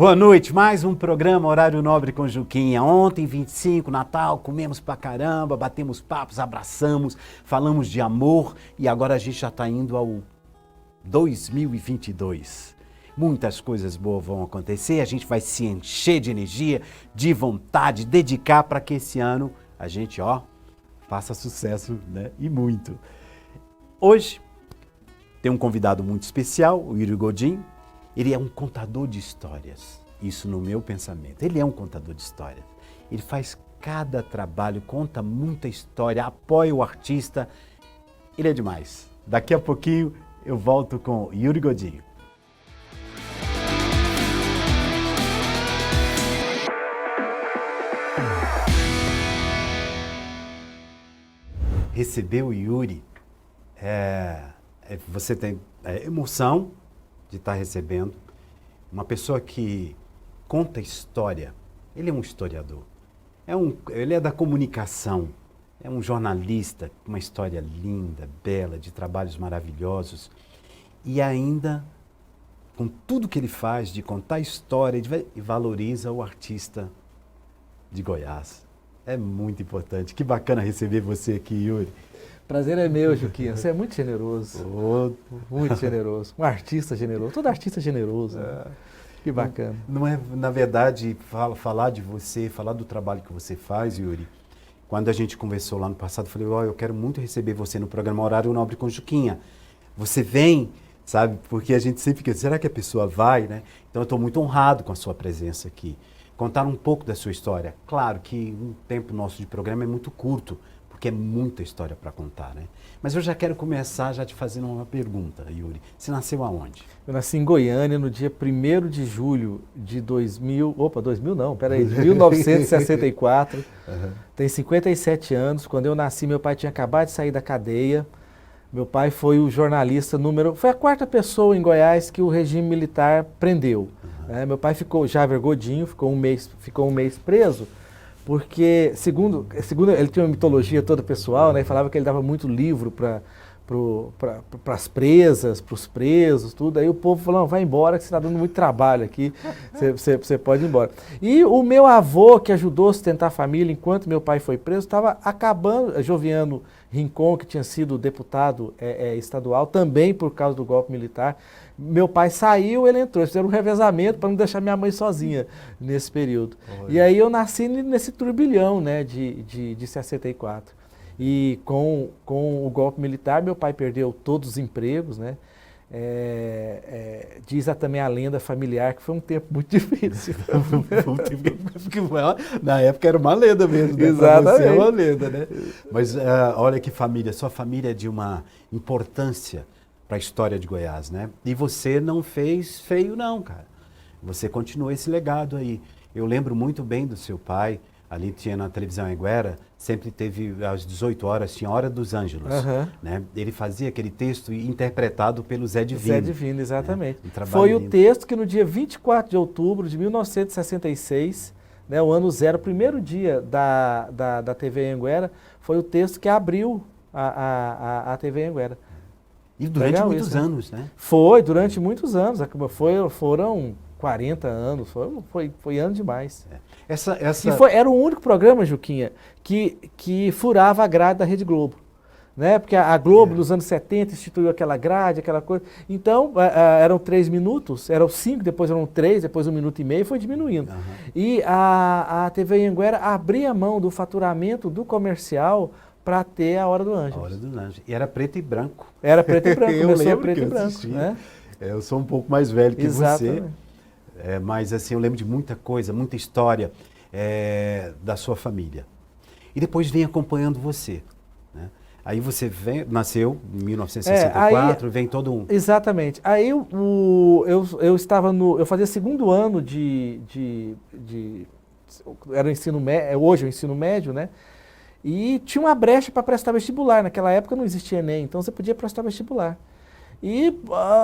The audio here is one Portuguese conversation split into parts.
Boa noite, mais um programa Horário Nobre com Juquinha. Ontem, 25, Natal, comemos pra caramba, batemos papos, abraçamos, falamos de amor e agora a gente já está indo ao 2022. Muitas coisas boas vão acontecer, a gente vai se encher de energia, de vontade, dedicar para que esse ano a gente, faça sucesso, né? E muito. Hoje tem um convidado muito especial, o Yuri Godinho. Ele é um contador de histórias, isso no meu pensamento. Ele é um contador de histórias. Ele faz cada trabalho, conta muita história, apoia o artista. Ele é demais. Daqui a pouquinho eu volto com o Yuri Godinho. Receber o Yuri, você tem emoção de estar recebendo uma pessoa que conta história. Ele é um historiador, ele é da comunicação, é um jornalista com uma história linda, bela, de trabalhos maravilhosos e ainda com tudo que ele faz de contar história e valoriza o artista de Goiás. É muito importante. Que bacana receber você aqui, Yuri. Prazer é meu, Juquinha. Você é muito generoso. Muito generoso. Um artista generoso. Todo artista é generoso. Né? Que bacana. Não é, na verdade, falar de você, falar do trabalho que você faz, Yuri. Quando a gente conversou lá no passado, eu falei, eu quero muito receber você no programa Horário Nobre com Juquinha. Você vem, sabe? Porque a gente sempre fica, será que a pessoa vai, né? Então eu estou muito honrado com a sua presença aqui. Contar um pouco da sua história. Claro que um tempo nosso de programa é muito curto, porque é muita história para contar, né? Mas eu já quero começar já te fazendo uma pergunta, Yuri. Você nasceu aonde? Eu nasci em Goiânia no dia 1º de julho de 1964. Tem 57 anos. Quando eu nasci, meu pai tinha acabado de sair da cadeia. Meu pai foi o jornalista foi a 4ª pessoa em Goiás que o regime militar prendeu. Meu pai Javer Godinho, ficou um mês preso. Porque, segundo ele tinha uma mitologia toda pessoal, né? Falava que ele dava muito livro para as presas, para os presos, tudo. Aí o povo falou, não, vai embora que você está dando muito trabalho aqui, você pode ir embora. E o meu avô, que ajudou a sustentar a família enquanto meu pai foi preso, estava acabando, Joviano Rincon, que tinha sido deputado estadual, também por causa do golpe militar. Meu pai saiu, ele entrou. Eles fizeram um revezamento para não deixar minha mãe sozinha nesse período. E aí eu nasci nesse turbilhão, né, de 64. E com o golpe militar, meu pai perdeu todos os empregos, né? Diz também a lenda familiar que foi um tempo muito difícil. Na época era uma lenda mesmo, né? Exatamente. Você é uma lenda, né? Mas olha que família, sua família é de uma importância para a história de Goiás, né? E você não fez feio não, cara. Você continuou esse legado aí. Eu lembro muito bem do seu pai, ali tinha na televisão Anguera, sempre teve às 18 horas, tinha Hora dos Ângelos, né? Ele fazia aquele texto interpretado pelo Zé Divino. Zé Divino, exatamente. Né? Foi o texto que no dia 24 de outubro de 1966, né, o ano zero, o primeiro dia da TV Anguera, foi o texto que abriu a TV Anguera. E durante muitos anos, né? Foi, durante muitos anos. Foram 40 anos, foi ano demais. Era o único programa, Juquinha, que furava a grade da Rede Globo. Né? Porque a Globo, nos anos 70, instituiu aquela grade, aquela coisa. Então, eram 3 minutos, eram 5, depois eram 3, depois 1 minuto e meio, e foi diminuindo. E a TV Anguera abria mão do faturamento do comercial para ter a Hora do Ângelo. A Hora do Ângelo. E era preto e branco. Era preto e branco, começou preto e branco. Né? Eu sou um pouco mais velho que Exatamente. você. Mas assim, eu lembro de muita coisa, muita história da sua família. E depois vem acompanhando você. Né? Aí você nasceu em 1964, vem todo um... Exatamente. Aí eu estava eu fazia 2º ano era o ensino médio, hoje é o ensino médio, né? E tinha uma brecha para prestar vestibular. Naquela época não existia Enem, então você podia prestar vestibular. E,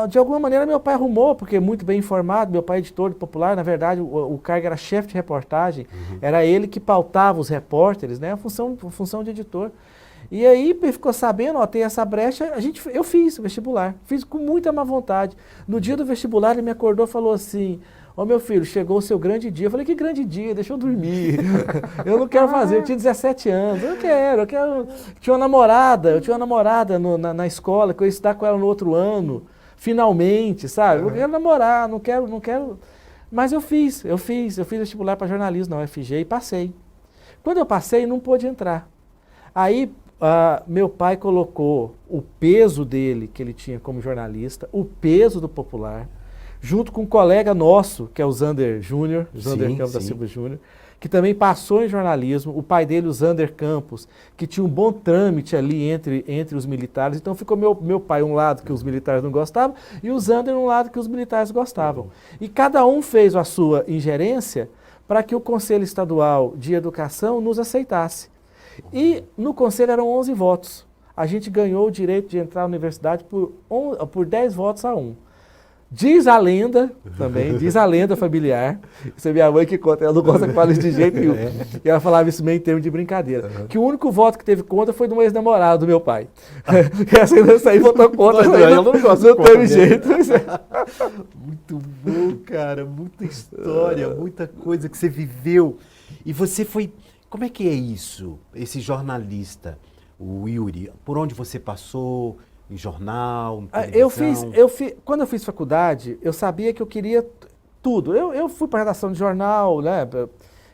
de alguma maneira, meu pai arrumou, porque muito bem informado, meu pai é editor popular, na verdade, o cargo era chefe de reportagem, era ele que pautava os repórteres, né? A função de editor. E aí ficou sabendo, tem essa brecha, eu fiz o vestibular, fiz com muita má vontade. No dia do vestibular ele me acordou e falou assim, Ô meu filho, chegou o seu grande dia. Eu falei, que grande dia? Deixa eu dormir. Eu não quero fazer, eu tinha 17 anos. Eu quero. Tinha uma namorada, eu tinha uma namorada na escola, que eu ia estudar com ela no outro ano. Finalmente, sabe? Eu quero namorar, não quero. Mas eu fiz vestibular para jornalismo na UFG e passei. Quando eu passei, não pôde entrar. Aí, meu pai colocou o peso dele, que ele tinha como jornalista, o peso do Popular, junto com um colega nosso, que é o Zander Júnior, Zander Campos da Silva Júnior, que também passou em jornalismo, o pai dele, o Zander Campos, que tinha um bom trâmite ali entre os militares. Então ficou meu pai um lado que os militares não gostavam e o Zander um lado que os militares gostavam. E cada um fez a sua ingerência para que o Conselho Estadual de Educação nos aceitasse. E no Conselho eram 11 votos. A gente ganhou o direito de entrar na universidade por 10 votos a 1. Diz a lenda também, diz a lenda familiar, isso é minha mãe que conta, ela não gosta que fale isso de jeito nenhum, e ela falava isso meio em termos de brincadeira, que o único voto que teve contra foi de um ex-namorado do meu pai. Essa aí votou contra, não teve jeito. Muito bom, cara, muita história, muita coisa que você viveu. E você foi, como é que é isso, esse jornalista, o Yuri, por onde você passou? Em jornal, televisão? Quando eu fiz faculdade, eu sabia que eu queria tudo. Eu fui para a redação de jornal, né?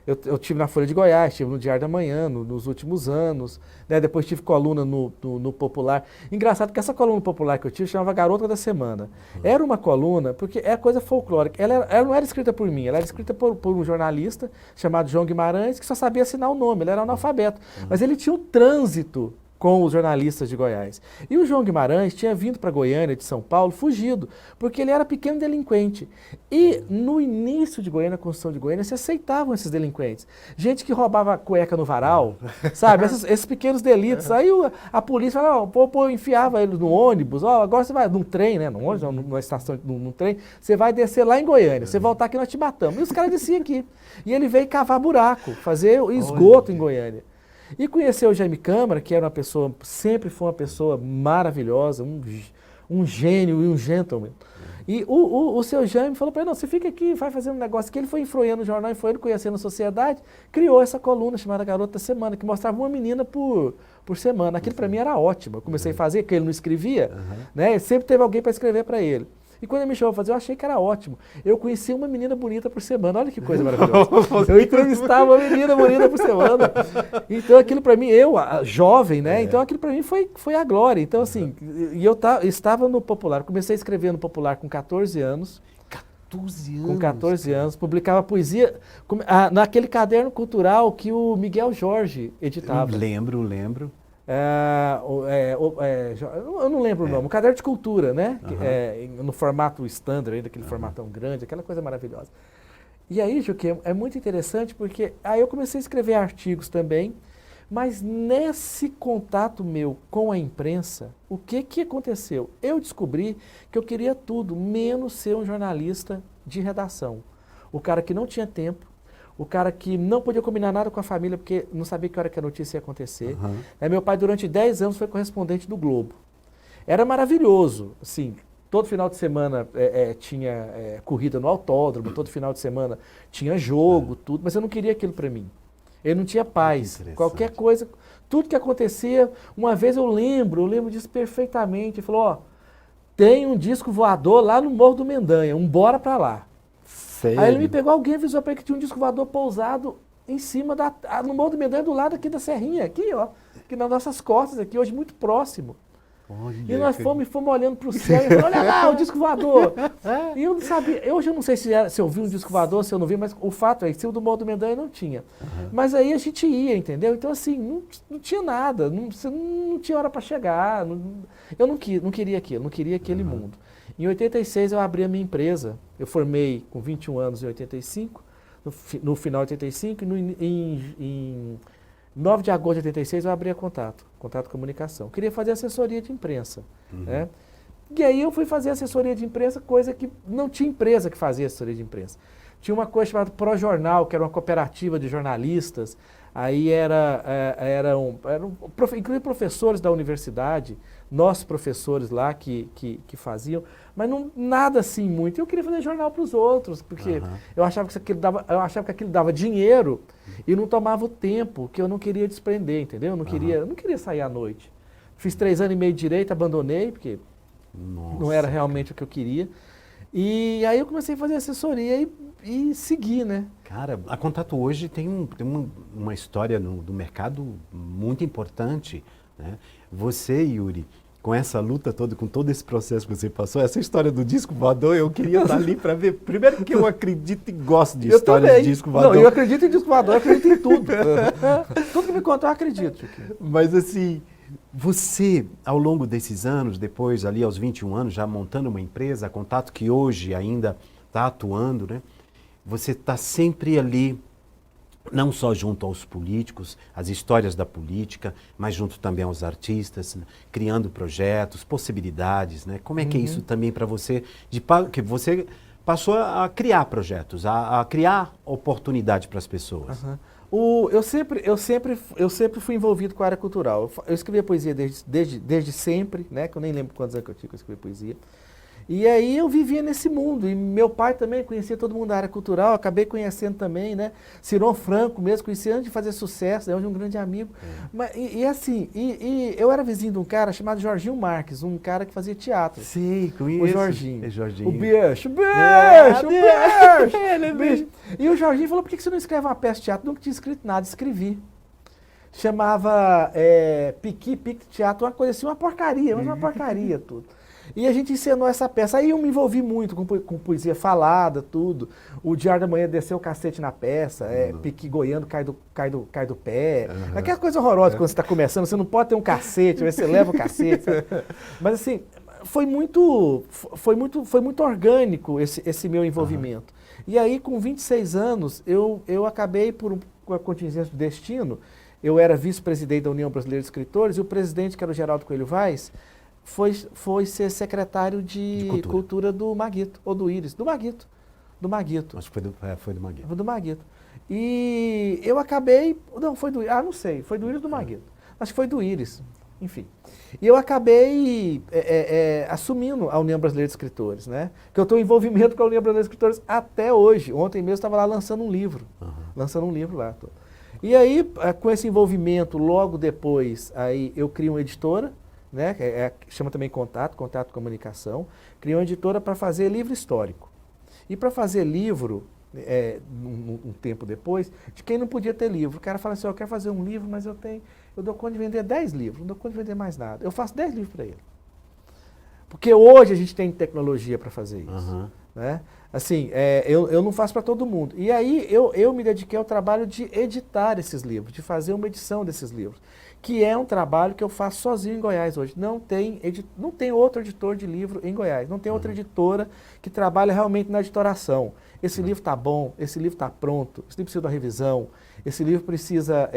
Eu tive na Folha de Goiás, tive no Diário da Manhã nos últimos anos, né? Depois tive coluna no Popular. Engraçado que essa coluna popular que eu tive chamava Garota da Semana. Era uma coluna, porque é coisa folclórica. Ela não era escrita por mim, ela era escrita por um jornalista chamado João Guimarães, que só sabia assinar o nome, ele era analfabeto. Mas ele tinha um trânsito com os jornalistas de Goiás. E o João Guimarães tinha vindo para Goiânia, de São Paulo, fugido, porque ele era pequeno delinquente. E no início de Goiânia, na construção de Goiânia, se aceitavam esses delinquentes. Gente que roubava cueca no varal, sabe? Esses pequenos delitos. Aí a polícia falava, enfiava ele no ônibus, agora você vai, num trem, né? Num ônibus, numa estação, num trem, você vai descer lá em Goiânia, você voltar aqui nós te matamos. E os caras desciam aqui. E ele veio cavar buraco, fazer esgoto em Goiânia. E conheceu o Jaime Câmara, que era sempre foi uma pessoa maravilhosa, um gênio e um gentleman. E o seu Jaime falou para ele, não, você fica aqui, vai fazendo um negócio aqui. Ele foi influindo no jornal, influindo, conhecendo a sociedade, criou essa coluna chamada Garota da Semana, que mostrava uma menina por semana. Aquilo para mim era ótimo. Eu comecei a fazer, porque ele não escrevia, né? Sempre teve alguém para escrever para ele. E quando ele me chamou para fazer, eu achei que era ótimo. Eu conheci uma menina bonita por semana. Olha que coisa maravilhosa. Eu entrevistava uma menina bonita por semana. Então aquilo para mim, jovem, né? Então aquilo para mim foi a glória. Então assim, estava no Popular. Comecei a escrever no Popular com 14 anos. 14 anos? Com 14 anos. Publicava poesia naquele caderno cultural que o Miguel Jorge editava. Lembro. Eu não lembro o nome, o caderno de cultura, né? No formato standard, ainda aquele formatão grande, aquela coisa maravilhosa. E aí, Juque, é muito interessante porque aí eu comecei a escrever artigos também, mas nesse contato meu com a imprensa, o que aconteceu? Eu descobri que eu queria tudo, menos ser um jornalista de redação. O cara que não tinha tempo, o cara que não podia combinar nada com a família porque não sabia que hora que a notícia ia acontecer. Meu pai, durante 10 anos, foi correspondente do Globo. Era maravilhoso, assim, todo final de semana tinha corrida no autódromo, todo final de semana tinha jogo, tudo, mas eu não queria aquilo para mim. Eu não tinha paz. Qualquer coisa, tudo que acontecia, uma vez eu lembro disso perfeitamente, ele falou, tem um disco voador lá no Morro do Mendanha, bora para lá. Sério? Aí ele me pegou, alguém avisou para ele que tinha um disco voador pousado em cima no Morro do Mendanha, do lado aqui da Serrinha, aqui, aqui nas nossas costas, aqui hoje muito próximo. Olha, e nós fomos olhando para o céu e falamos, olha lá, o disco voador. E eu não sabia, hoje eu não sei se eu vi um disco voador, se eu não vi, mas o fato é que se o do Morro do Mendanha não tinha. Mas aí a gente ia, entendeu? Então assim, não tinha nada, você não tinha hora para chegar. Eu não queria aquilo, não queria aquele mundo. Em 86 eu abri a minha empresa, eu formei com 21 anos em 85, no final de 85, e em 9 de agosto de 86 eu abri a Contato Comunicação. Queria fazer assessoria de imprensa. Né? E aí eu fui fazer assessoria de imprensa, coisa que não tinha empresa que fazia assessoria de imprensa. Tinha uma coisa chamada ProJornal, que era uma cooperativa de jornalistas, Aí inclusive professores da universidade, nossos professores lá que faziam, mas nada assim muito. Eu queria fazer jornal para os outros, porque eu achava que aquilo dava dinheiro e não tomava o tempo que eu não queria desprender, entendeu? Eu não queria sair à noite. Fiz 3 anos e meio de direito, abandonei, porque não era realmente o que eu queria. E aí eu comecei a fazer assessoria e segui, né? Cara, a Contato hoje tem uma história do mercado muito importante, né? Você, Yuri, com essa luta toda, com todo esse processo que você passou, essa história do disco voador, eu queria estar ali para ver. Primeiro porque eu acredito e gosto de histórias de disco voador. Não, eu acredito em disco voador, eu acredito em tudo. Tudo que me contou eu acredito, Chiquinho. Mas assim, você, ao longo desses anos, depois ali aos 21 anos, já montando uma empresa, a Contato que hoje ainda está atuando, né? Você está sempre ali, não só junto aos políticos, as histórias da política, mas junto também aos artistas, né? Criando projetos, possibilidades, né? Como é que é isso também para você, que você passou a criar projetos, a criar oportunidade para as pessoas? Eu sempre fui envolvido com a área cultural. Eu escrevia poesia desde sempre, né? Que eu nem lembro quantos anos que eu tinha que eu escrevia poesia. E aí eu vivia nesse mundo, e meu pai também conhecia todo mundo da área cultural, acabei conhecendo também, né? Ciron Franco mesmo, conhecia antes de fazer sucesso, é hoje um grande amigo. Mas, eu era vizinho de um cara chamado Jorginho Marques, um cara que fazia teatro. Sim, conheço. O Jorginho. É Jorginho. O bicho. E o Jorginho falou, por que você não escreve uma peça de teatro? Nunca tinha escrito nada, escrevi. Chamava Piqui Teatro, uma coisa assim, uma porcaria, mas uma porcaria tudo. E a gente encenou essa peça. Aí eu me envolvi muito com poesia falada, tudo. O Diário da Manhã desceu o cacete na peça, Piqui goiano cai do pé. Aquela coisa horrorosa quando você está começando, você não pode ter um cacete, aí você leva o cacete. Mas assim, foi muito orgânico esse meu envolvimento. E aí, com 26 anos, eu acabei, por uma contingência do destino, eu era vice-presidente da União Brasileira de Escritores, e o presidente, que era o Geraldo Coelho Vaz, foi ser secretário de cultura do Maguito, ou do Íris, do Maguito. Acho que foi do Maguito. Do Maguito. E eu acabei, não sei, foi do Íris ou do Maguito. Acho que foi do Íris, enfim. E eu acabei assumindo a União Brasileira de Escritores, né? Que eu tenho envolvimento com a União Brasileira de Escritores até hoje. Ontem mesmo eu estava lá lançando um livro, lá. E aí, com esse envolvimento, logo depois, aí eu crio uma editora, né, chama também Contato Comunicação, criou uma editora para fazer livro histórico. E para fazer livro, um tempo depois, de quem não podia ter livro. O cara fala assim, eu quero fazer um livro, mas eu dou conta de vender 10 livros, não dou conta de vender mais nada. Eu faço 10 livros para ele. Porque hoje a gente tem tecnologia para fazer isso. Né? Assim, eu não faço para todo mundo. E aí eu me dediquei ao trabalho de editar esses livros, de fazer uma edição desses livros, que é um trabalho que eu faço sozinho em Goiás hoje. Não tem outro editor de livro em Goiás, não tem outra editora que trabalha realmente na editoração. Esse livro está bom, esse livro está pronto, esse livro precisa de uma revisão, esse livro precisa,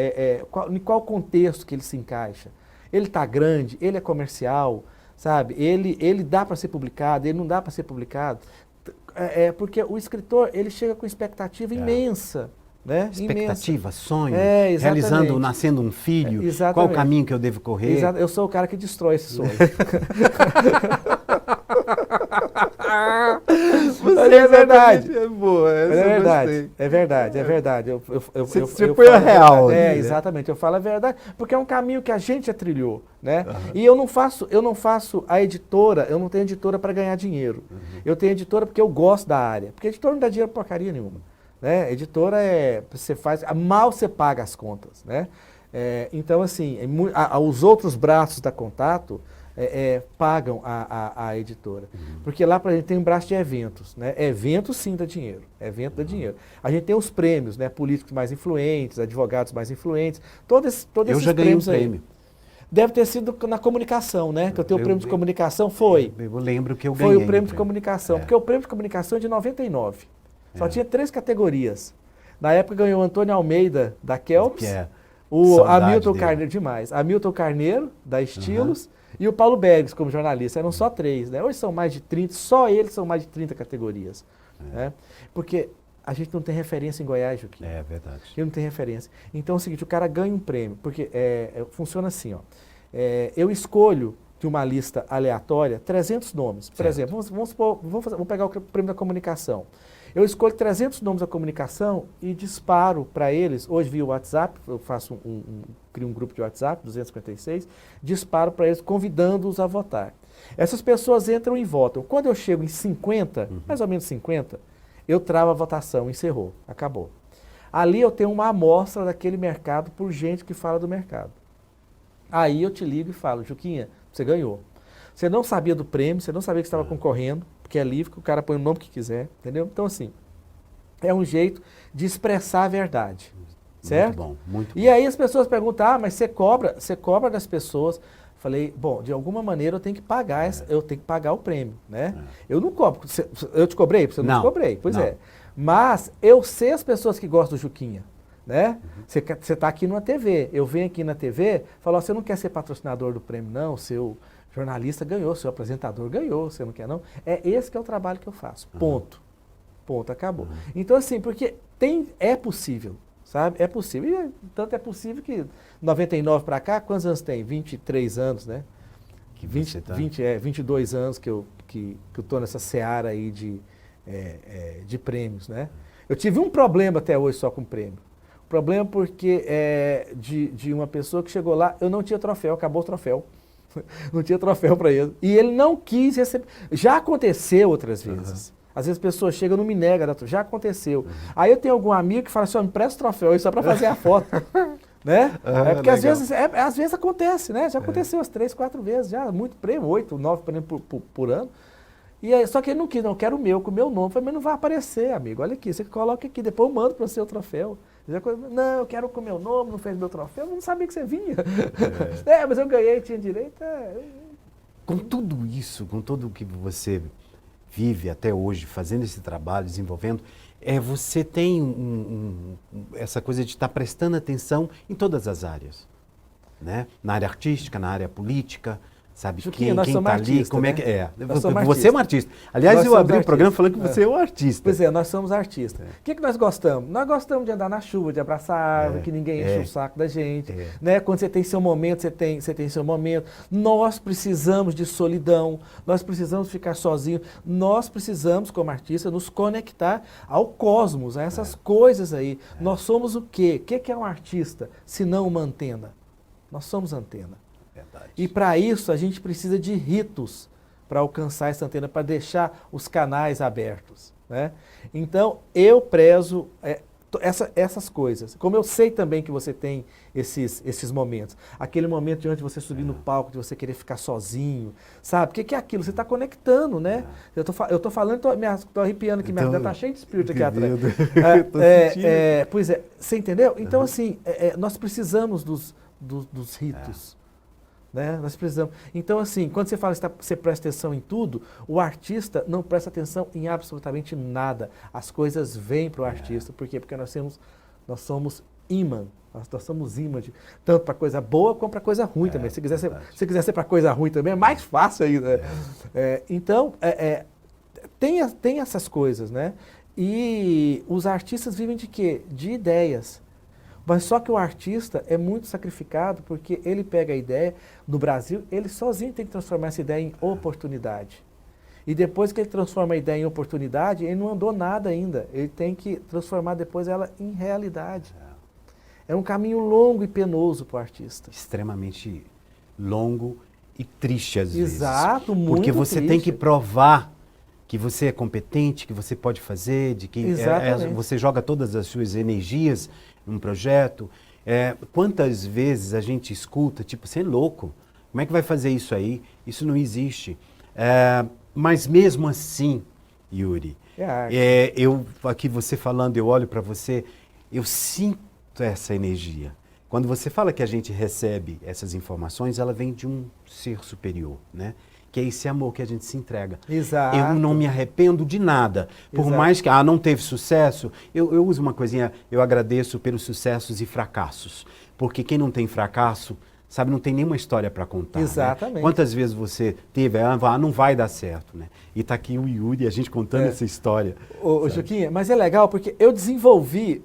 em qual contexto que ele se encaixa. Ele está grande, ele é comercial, sabe? Ele dá para ser publicado, ele não dá para ser publicado. Porque o escritor, ele chega com expectativa imensa. Né? Expectativa, sonho, realizando, nascendo um filho, qual o caminho que eu devo correr? Eu sou o cara que destrói esse sonho. É verdade. É boa, é verdade. Você põe a real. Exatamente, eu falo a verdade, porque é um caminho que a gente já trilhou, né? E eu não faço a editora, eu não tenho editora para ganhar dinheiro. Eu tenho editora porque eu gosto da área, porque editora não dá dinheiro pra porcaria nenhuma. Né? Editora você faz, mal você paga as contas, né? Então assim, os outros braços da Contato pagam a editora, porque lá pra gente tem um braço de eventos, né? Evento sim dá dinheiro, evento dá dinheiro. A gente tem os prêmios, né? Políticos mais influentes, advogados mais influentes, todos esses prêmios. Eu já ganhei um prêmio. Deve ter sido na comunicação, né? Que eu tenho o prêmio de comunicação, foi. Eu lembro que eu ganhei. Foi o prêmio de comunicação, porque o prêmio de comunicação é de 99. Só tinha 3 categorias. Na época ganhou o Antônio Almeida, da Kelps, o Hamilton Carneiro, demais. Hamilton Carneiro, da Estilos, e o Paulo Bergs, como jornalista. Eram só 3, né? Hoje são mais de 30, só eles são mais de 30 categorias. Né? Porque a gente não tem referência em Goiás, Juquinha. É verdade. A gente não tem referência. Então é o seguinte, o cara ganha um prêmio, porque funciona assim, ó. Eu escolho de uma lista aleatória 300 nomes. Por exemplo, vamos pegar o prêmio da comunicação. Eu escolho 300 nomes da comunicação e disparo para eles, hoje via WhatsApp, eu crio um grupo de WhatsApp, 256, disparo para eles convidando-os a votar. Essas pessoas entram e votam. Quando eu chego em 50, mais ou menos 50, eu travo a votação, encerrou, acabou. Ali eu tenho uma amostra daquele mercado por gente que fala do mercado. Aí eu te ligo e falo, Juquinha, você ganhou. Você não sabia do prêmio, você não sabia que estava concorrendo, porque é livre, que o cara põe o nome que quiser, entendeu? Então, assim, é um jeito de expressar a verdade, certo? Muito bom, muito bom. E aí as pessoas perguntam, mas você cobra das pessoas. Falei, bom, de alguma maneira eu tenho que pagar, eu tenho que pagar o prêmio, né? Eu não cobro. Eu te cobrei? Você não te cobrei? Pois é. Mas eu sei as pessoas que gostam do Juquinha, né? Você está aqui numa TV, eu venho aqui na TV, falo, você não quer ser patrocinador do prêmio, não? O seu jornalista ganhou, seu apresentador ganhou, você não quer, não? Esse que é o trabalho que eu faço, ponto. Ponto, acabou. Então, assim, porque é possível, sabe? É possível. E tanto é possível que 99 para cá, quantos anos tem? 23 anos, né? 22 anos que eu estou nessa seara aí de prêmios, né? Eu tive um problema até hoje só com prêmio. O problema porque de uma pessoa que chegou lá, eu não tinha troféu, acabou o troféu. Não tinha troféu para ele. E ele não quis receber. Já aconteceu outras vezes. Às vezes a pessoa chega e não me nega, já aconteceu. Aí eu tenho algum amigo que fala assim, me presta o troféu aí só para fazer a foto. Né? Porque às vezes acontece, né? Já aconteceu umas 3, 4 vezes, já, muito prêmio, 8, 9 prêmios por ano. E aí, só que ele não quis, não, eu quero o meu, com o meu nome. Eu falei, mas não vai aparecer, amigo, olha aqui, você coloca aqui, depois eu mando para você o troféu. Não, eu quero com o meu nome, não fez meu troféu, eu não sabia que você vinha. Mas eu ganhei, tinha direito. Com tudo isso, com tudo o que você vive até hoje, fazendo esse trabalho, desenvolvendo, você tem essa coisa de estar prestando atenção em todas as áreas, né? Na área artística, na área política, sabe? Juquinha, quem está ali, como né? é que é. Você é um artista. Aliás, eu abri o programa falando que você é um artista. Pois nós somos artistas. O que nós gostamos? Nós gostamos de andar na chuva, de abraçar a árvore, que ninguém enche o saco da gente. Né? Quando você tem seu momento, você tem seu momento. Nós precisamos de solidão, nós precisamos ficar sozinhos, nós precisamos, como artistas, nos conectar ao cosmos, a essas coisas aí. Nós somos o quê? O que é um artista, se não uma antena? Nós somos antena. Verdade. E para isso a gente precisa de ritos para alcançar essa antena, para deixar os canais abertos, né? Então eu prezo essas coisas. Como eu sei também que você tem esses momentos. Aquele momento de onde você subir no palco, de você querer ficar sozinho, sabe? O que é aquilo? Você está conectando, né? Eu tô falando, tô arrepiando aqui, minha garganta está cheia de espírito aqui atrás. Pois é, você entendeu? Então assim, nós precisamos dos ritos. Né? Nós precisamos. Então, assim, quando você fala que você presta atenção em tudo, o artista não presta atenção em absolutamente nada. As coisas vêm para o artista. Por quê? Porque nós somos imã. Nós somos imã tanto para coisa boa como para coisa ruim também. Se quiser ser para coisa ruim também, é mais fácil ainda. Então, tem essas coisas, né? E os artistas vivem de quê? De ideias. Mas só que o artista é muito sacrificado porque ele pega a ideia, no Brasil, ele sozinho tem que transformar essa ideia em oportunidade. E depois que ele transforma a ideia em oportunidade, ele não andou nada ainda. Ele tem que transformar depois ela em realidade. É um caminho longo e penoso para o artista. Extremamente longo e triste às vezes. Exato, muito porque você triste. tem que provar que você é competente, que você pode fazer, de que você joga todas as suas energias num projeto. Quantas vezes a gente escuta, tipo, você é louco, como é que vai fazer isso aí? Isso não existe. Mas mesmo assim, Yuri, eu aqui você falando, eu olho para você, eu sinto essa energia. Quando você fala que a gente recebe essas informações, ela vem de um ser superior, né? Que é esse amor que a gente se entrega. Exato. Eu não me arrependo de nada. Por mais que não teve sucesso, eu uso uma coisinha, eu agradeço pelos sucessos e fracassos. Porque quem não tem fracasso sabe, não tem nenhuma história para contar. Exatamente. Né? Quantas vezes você teve, não vai dar certo, né? E está aqui o Yuri, a gente contando essa história. Ô Juquinha, mas é legal porque eu desenvolvi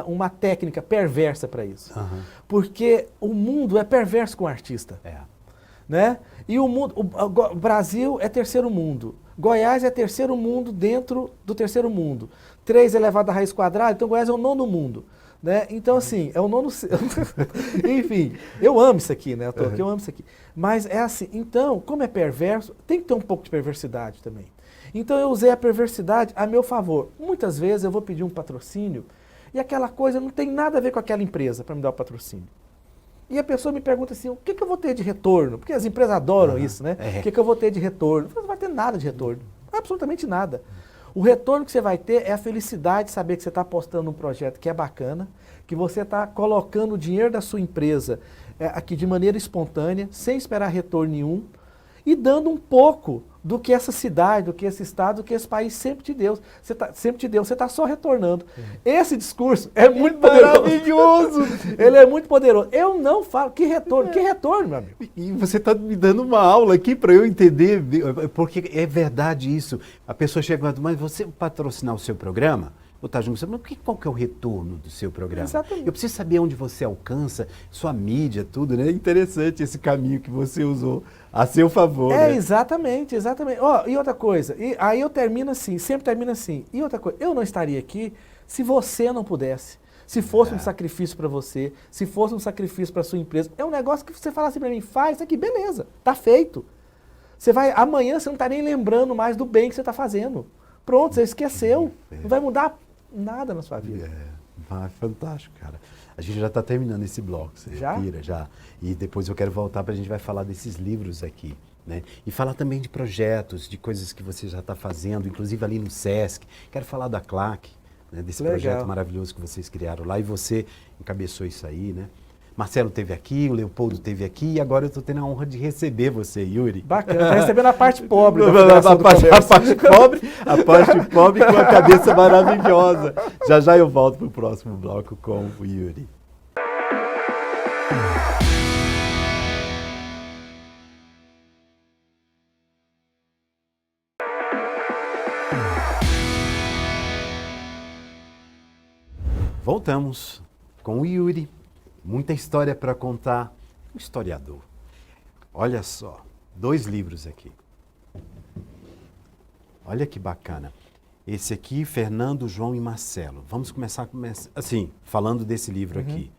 uma técnica perversa para isso. Porque o mundo é perverso com o artista. Né? E o Brasil é terceiro mundo. Goiás é terceiro mundo dentro do terceiro mundo. 3 elevado à raiz quadrada, então Goiás é o nono mundo. Né? Então, assim, é o nono... Enfim, eu amo isso aqui, né? Eu amo isso aqui. Mas é assim, então, como é perverso, tem que ter um pouco de perversidade também. Então, eu usei a perversidade a meu favor. Muitas vezes eu vou pedir um patrocínio e aquela coisa não tem nada a ver com aquela empresa para me dar o patrocínio. E a pessoa me pergunta assim, o que eu vou ter de retorno? Porque as empresas adoram isso, né? O que eu vou ter de retorno? Você não vai ter nada de retorno. Absolutamente nada. O retorno que você vai ter é a felicidade de saber que você está apostando num projeto que é bacana, que você está colocando o dinheiro da sua empresa aqui de maneira espontânea, sem esperar retorno nenhum, e dando um pouco do que essa cidade, do que esse estado, do que esse país sempre te deu. Você está só retornando. Esse discurso é muito maravilhoso. Ele é muito poderoso. Eu não falo, que retorno, meu amigo? E você está me dando uma aula aqui para eu entender, porque é verdade isso. A pessoa chega e fala, mas você patrocinar o seu programa? Qual que é o retorno do seu programa? Exatamente. Eu preciso saber onde você alcança, sua mídia, tudo, né? É interessante esse caminho que você usou a seu favor. Né? Exatamente. E outra coisa, aí eu termino assim, sempre termino assim. E outra coisa, eu não estaria aqui se você não pudesse. Se fosse um sacrifício para você, se fosse um sacrifício para sua empresa. É um negócio que você fala assim para mim, faz isso aqui, beleza, tá feito. Amanhã você não está nem lembrando mais do bem que você está fazendo. Pronto, você esqueceu. Não vai mudar nada na sua vida. Fantástico, cara. A gente já está terminando esse bloco. Você pira, já. E depois eu quero voltar para a gente vai falar desses livros aqui. Né? E falar também de projetos, de coisas que você já está fazendo, inclusive ali no Sesc. Quero falar da CLAC, né? Desse projeto maravilhoso que vocês criaram lá. E você encabeçou isso aí, né? Marcelo esteve aqui, o Leopoldo esteve aqui e agora eu estou tendo a honra de receber você, Yuri. Bacana, está recebendo a parte pobre. A parte pobre com a cabeça maravilhosa. Já eu volto para o próximo bloco com o Yuri. Voltamos com o Yuri. Muita história para contar. Um historiador. Olha só, 2 livros aqui. Olha que bacana. Esse aqui, Fernando, João e Marcelo. Vamos começar assim, falando desse livro aqui.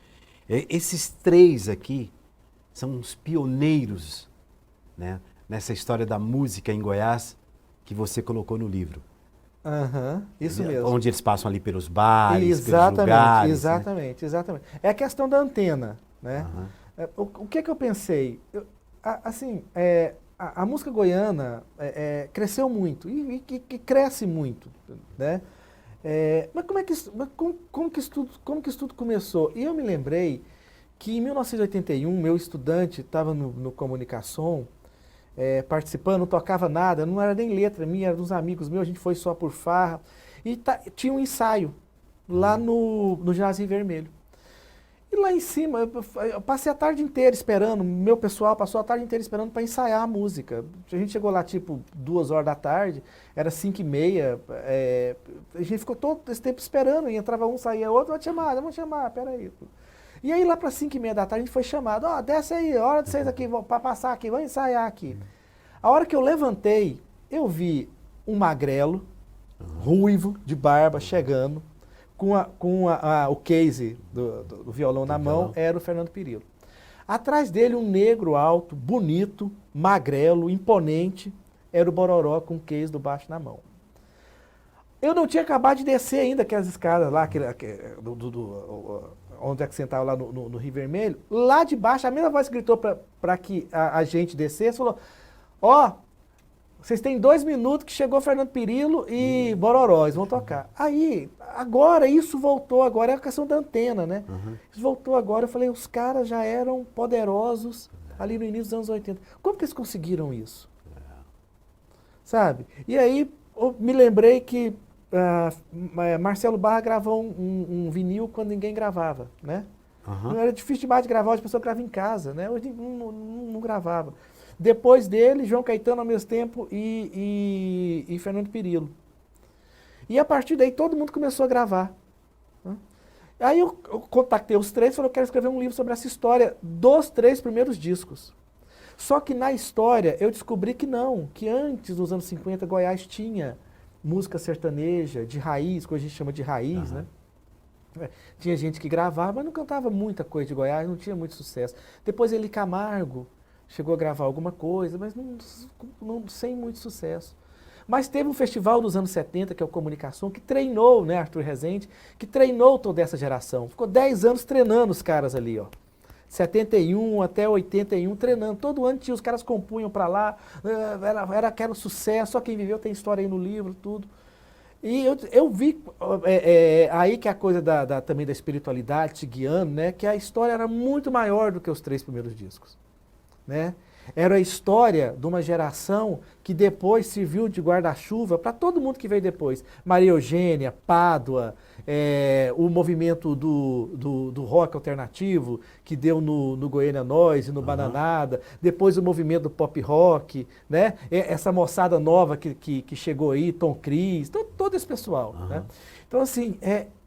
Esses 3 aqui são os pioneiros, né, nessa história da música em Goiás que você colocou no livro. Isso mesmo. Onde eles passam ali pelos bares, pelos lugares. Exatamente. É a questão da antena, né? O que eu pensei? A música goiana cresceu muito e cresce muito, né? Mas como que isso tudo começou? E eu me lembrei que em 1981, meu estudante estava no Comunicação, participando, não tocava nada, não era nem letra minha, era dos amigos meus, a gente foi só por farra. E tinha um ensaio lá no Ginásio Vermelho. E lá em cima, eu passei a tarde inteira esperando, meu pessoal passou a tarde inteira esperando para ensaiar a música. A gente chegou lá tipo 2 horas da tarde, era 5h30, a gente ficou todo esse tempo esperando, e entrava um, saía outro, vamos chamar, peraí. E aí lá para 5h30 da tarde a gente foi chamado, desce aí, hora de vocês aqui, para passar aqui, vamos ensaiar aqui. A hora que eu levantei, eu vi um magrelo, ruivo, de barba, chegando, com o case do violão na mão, era o Fernando Pirillo. Atrás dele, um negro alto, bonito, magrelo, imponente, era o Bororó com o case do baixo na mão. Eu não tinha acabado de descer ainda aquelas escadas lá, onde é que sentava lá no Rio Vermelho. Lá de baixo, a mesma voz que gritou para que a gente descesse, falou, vocês têm 2 minutos que chegou Fernando Pirillo e Bororó, eles vão tocar. Aí, agora, isso voltou agora, é a questão da antena, né? Isso voltou agora, eu falei, os caras já eram poderosos ali no início dos anos 80. Como que eles conseguiram isso? Sabe? E aí, eu me lembrei que Marcelo Barra gravou um vinil quando ninguém gravava, né? Aham. Não era difícil demais de gravar, hoje a pessoa grava em casa, né? Hoje não gravava. Depois dele, João Caetano ao mesmo tempo e Fernando Perillo. E a partir daí todo mundo começou a gravar. Né? Aí eu contactei os três e falei, eu quero escrever um livro sobre essa história dos 3 primeiros discos. Só que na história eu descobri que não, que antes, nos anos 50, Goiás tinha música sertaneja, de raiz, que hoje a gente chama de raiz, né? Tinha gente que gravava, mas não cantava muita coisa de Goiás, não tinha muito sucesso. Depois Eli Camargo chegou a gravar alguma coisa, mas sem muito sucesso. Mas teve um festival dos anos 70, que é o Comunicação, que treinou, né, Arthur Rezende, que treinou toda essa geração. Ficou 10 anos treinando os caras ali, ó. 71 até 81, treinando. Todo ano tinha, os caras compunham para lá, era aquele sucesso, só quem viveu tem história aí no livro, tudo. E eu vi aí que a coisa também da espiritualidade te guiando, né, que a história era muito maior do que os 3 primeiros discos, né? Era a história de uma geração que depois serviu de guarda-chuva para todo mundo que veio depois. Maria Eugênia, Pádua, o movimento do rock alternativo, que deu no Goiânia Noise, no Bananada, depois o movimento do pop rock, né? Essa moçada nova que chegou aí, Tom Cris, todo esse pessoal. Né? Então, assim,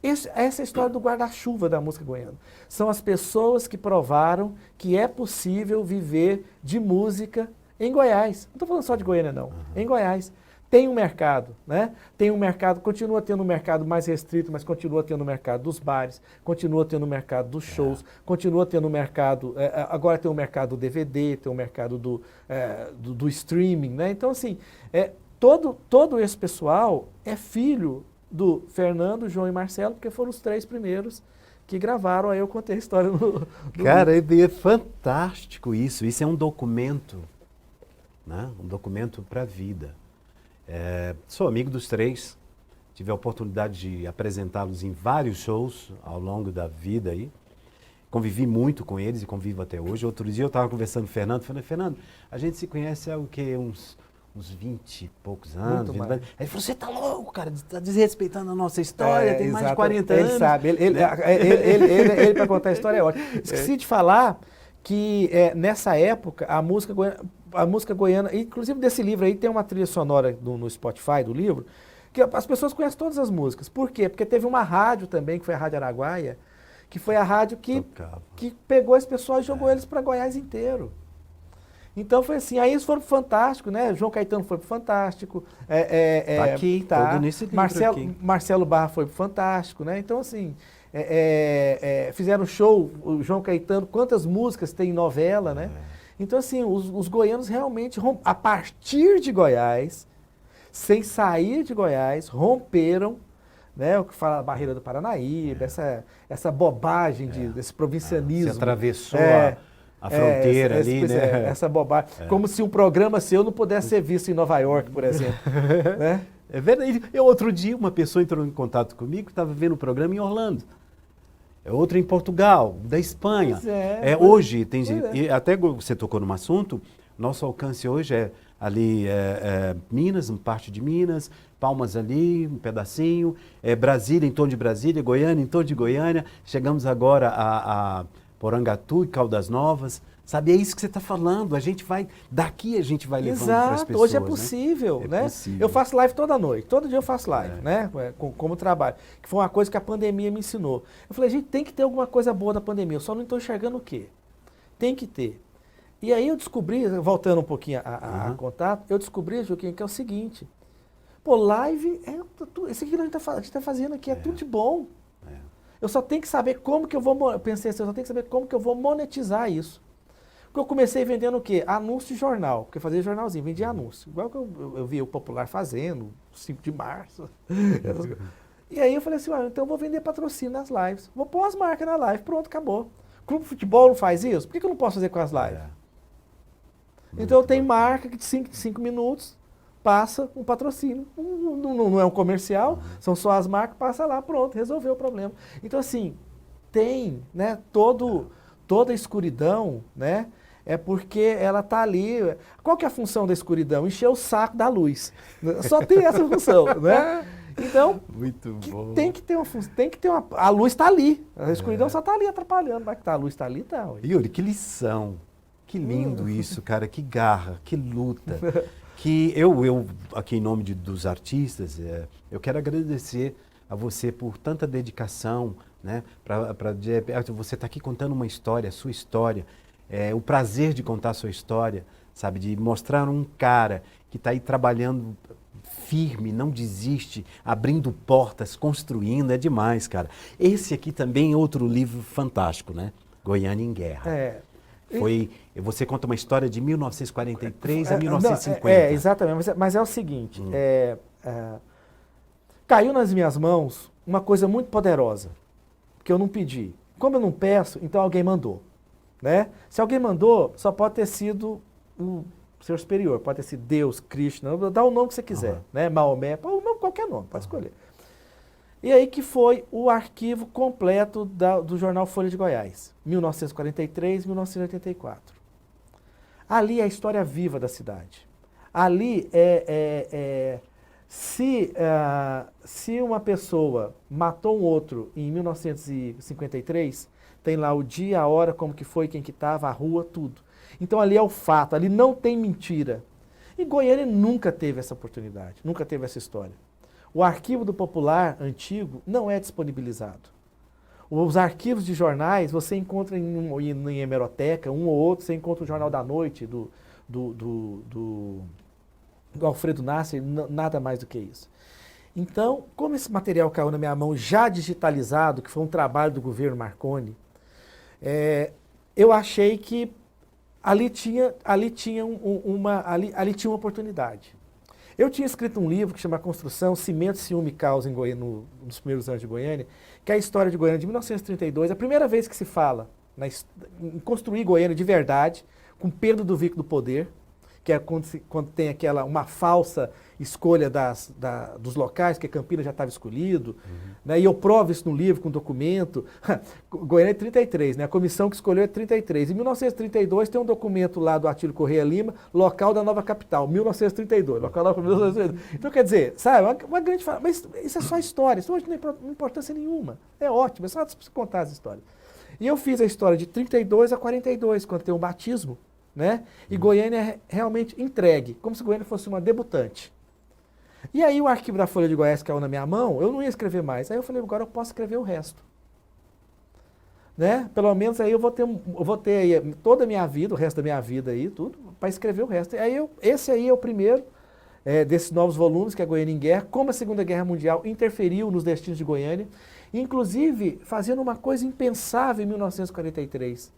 essa é a história do guarda-chuva da música goiana. São as pessoas que provaram que é possível viver de música em Goiás. Não estou falando só de Goiânia, não. Em Goiás. Tem um mercado, né? Tem um mercado, continua tendo um mercado mais restrito, mas continua tendo o mercado dos bares, continua tendo o mercado dos shows, continua tendo o mercado, agora tem o mercado do DVD, tem o mercado do streaming, né? Então, assim, todo esse pessoal é filho do Fernando, João e Marcelo, porque foram os 3 primeiros que gravaram, aí eu contei a história no Cara, é fantástico isso. Isso é um documento, né? Um documento para a vida. Sou amigo dos 3, tive a oportunidade de apresentá-los em vários shows ao longo da vida aí. Convivi muito com eles e convivo até hoje. Outro dia eu estava conversando com o Fernando, falei, Fernando, a gente se conhece há o quê? Uns 20 e poucos anos. Aí ele falou, você tá louco, cara, tá desrespeitando a nossa história, tem mais de 40 anos. Ele sabe, ele para contar a história é ótimo. Esqueci de falar que nessa época a música goiana, inclusive desse livro aí tem uma trilha sonora no Spotify do livro, que as pessoas conhecem todas as músicas. Por quê? Porque teve uma rádio também, que foi a Rádio Araguaia, que foi a rádio que pegou esse pessoal e jogou eles para Goiás inteiro. Então foi assim, aí eles foram pro Fantástico, né? João Caetano foi pro Fantástico. Tá aqui, todo nesse livro aqui. Marcelo Barra foi pro Fantástico, né? Então assim, fizeram show, o João Caetano, quantas músicas tem em novela, né? Então assim, os goianos realmente, a partir de Goiás, sem sair de Goiás, romperam, né? O que fala a barreira do Paranaíba, essa bobagem desse provincianismo. Você atravessou a fronteira ali, né? Essa bobagem. Como se um programa seu não pudesse ser visto em Nova York, por exemplo. Né? É verdade. Outro dia, uma pessoa entrou em contato comigo que estava vendo o programa em Orlando. Outra em Portugal, da Espanha. Hoje, tem até você tocou num assunto, nosso alcance hoje é ali Minas, uma parte de Minas, Palmas ali, um pedacinho, Brasília, em torno de Brasília, Goiânia, em torno de Goiânia. Chegamos agora a Porangatu e Caldas Novas, sabe, é isso que você está falando, daqui a gente vai levando para as pessoas. Hoje é possível, né? Possível. Eu faço live toda noite, todo dia eu faço live, né? Como trabalho, que foi uma coisa que a pandemia me ensinou. Eu falei, gente, tem que ter alguma coisa boa da pandemia, eu só não estou enxergando o quê? Tem que ter. E aí eu descobri, voltando um pouquinho a contato, eu descobri, Juquinha, que é o seguinte, live, isso aqui que a gente está fazendo aqui é tudo de bom. Eu só tenho que saber como que eu vou, eu pensei assim, eu só tenho que saber como que eu vou monetizar isso. Porque eu comecei vendendo o quê? Anúncio de jornal, porque eu fazia jornalzinho, vendia anúncio. Igual que eu vi o Popular fazendo, 5 de março. E aí eu falei assim, então eu vou vender patrocínio nas lives. Vou pôr as marcas na live, pronto, acabou. Clube de futebol não faz isso? Por que eu não posso fazer com as lives? Então eu tenho marca que de 5 minutos passa um patrocínio. Não é um comercial, são só as marcas, passa lá, pronto, resolveu o problema. Então assim, tem, né, toda a escuridão, né, é porque ela está ali. Qual que é a função da escuridão? Encher o saco da luz. Só tem essa função, né? Então, Muito bom. tem que ter uma função, tem que ter uma... A luz está ali, a escuridão só está ali atrapalhando, mas que tá, a luz está ali, tá. Ué. Yuri, que lição. Que lindo isso, cara. Que garra, que luta. Que eu aqui em nome dos artistas, eu quero agradecer a você por tanta dedicação, né? Você está aqui contando uma história, a sua história, o prazer de contar a sua história, sabe? De mostrar um cara que está aí trabalhando firme, não desiste, abrindo portas, construindo, é demais, cara. Esse aqui também é outro livro fantástico, né? Goiânia em Guerra. Você conta uma história de 1943 a 1950. Exatamente, mas é o seguinte, caiu nas minhas mãos uma coisa muito poderosa, que eu não pedi. Como eu não peço, então alguém mandou, né? Se alguém mandou, só pode ter sido o seu superior, pode ter sido Deus, Krishna, dá o nome que você quiser, né? Maomé, qualquer nome, pode escolher. E aí que foi o arquivo completo do jornal Folha de Goiás, 1943, 1984. Ali é a história viva da cidade. Ali se uma pessoa matou um outro em 1953, tem lá o dia, a hora, como que foi, quem que estava, a rua, tudo. Então ali é o fato, ali não tem mentira. E Goiânia nunca teve essa oportunidade, nunca teve essa história. O arquivo do Popular antigo não é disponibilizado. Os arquivos de jornais você encontra em hemeroteca, um ou outro, você encontra o Jornal da Noite, do Alfredo Nasser, nada mais do que isso. Então, como esse material caiu na minha mão já digitalizado, que foi um trabalho do governo Marconi, eu achei que ali tinha uma oportunidade. Eu tinha escrito um livro que chama Construção, Cimento, Ciúme e Caos em Goiânia, nos primeiros anos de Goiânia, que é a história de Goiânia de 1932, a primeira vez que se fala em construir Goiânia de verdade, com Pedro do Vico do poder, que é quando tem uma falsa escolha dos locais, que Campinas já estava escolhido, né? E eu provo isso no livro, com documento. Goiânia é 33, né? A comissão que escolheu é 33. Em 1932 tem um documento lá do Atílio Correia Lima, local da nova capital, 1932. Local da 1932. Então, quer dizer, sabe, uma grande... Mas isso é só história, isso hoje não tem importância nenhuma. É ótimo, é só contar as histórias. E eu fiz a história de 32 a 42, quando tem um batismo, né? E Goiânia é realmente entregue, como se Goiânia fosse uma debutante. E aí o arquivo da Folha de Goiás caiu na minha mão, eu não ia escrever mais. Aí eu falei, agora eu posso escrever o resto. Né? Pelo menos aí eu vou ter aí toda a minha vida, o resto da minha vida aí, tudo, para escrever o resto. E aí esse aí é o primeiro desses novos volumes, que é Goiânia em Guerra, como a Segunda Guerra Mundial interferiu nos destinos de Goiânia, inclusive fazendo uma coisa impensável em 1943.